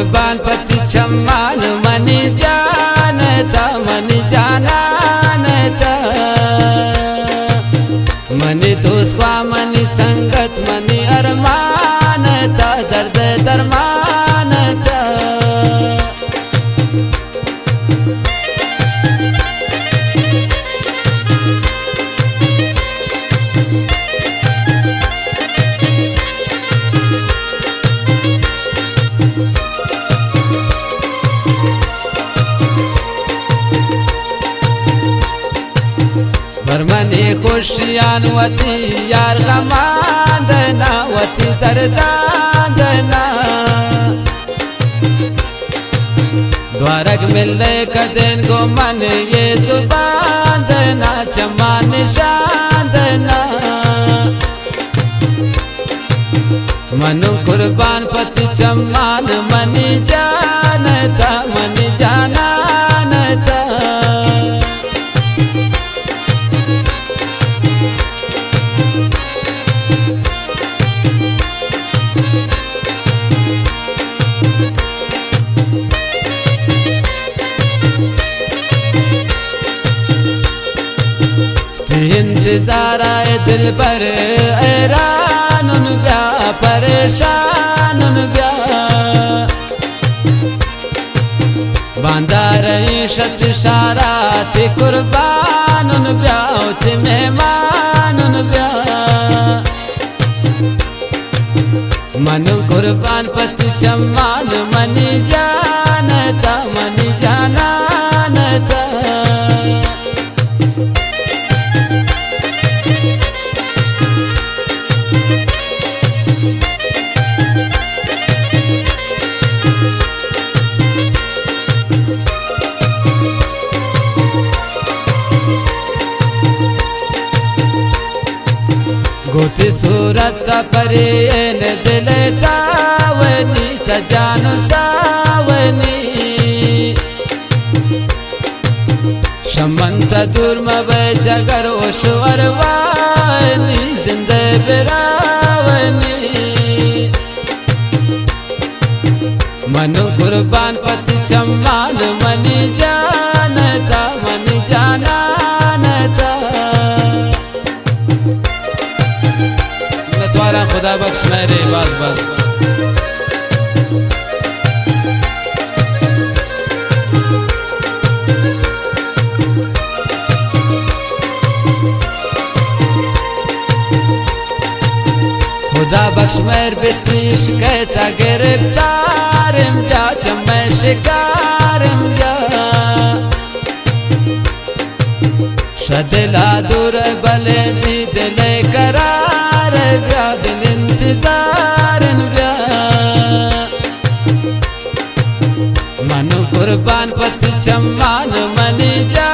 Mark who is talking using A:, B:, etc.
A: कुर्बान पति चम्मान मनी जानता मनी जानानता मनी दोस्वा मनी संगत मनी अरमानता दर्द दरमानता मनी खुशियान वती यार गमांदना वती दर्दांदना द्वारक मिलने का दिन को मन ये जुबान देना चमान निशान देना मनु कुर्बान पति चम्मान मनी जानता मनी जानानता इंतजार आए दिल पर हैरान ब्या परेशान ब्या बांधा रही शत शारा थे कुर्बान ब्या थे मेहमान ब्या मनु कुर्बान पति चम्मान मनी जानता मनी जानानता गोती सूरत परे दिल तावनी तजानु सावनी शमंत दुर्म जगर ओश्वर वानी जिंदे बिरावनी मनु कुर्बान पति चम्मान मनी जानता मनी जानानता खुदा बख्श मेरे बस बस खुदा बख्श मेर बितीश कहता गिरफ्तार जा चम्मे शिकार जा शदिला दूर बले दी दिले करार ब्या दिल इंतजार ब्या मनु कुर्बान पति चम्मान मनी जा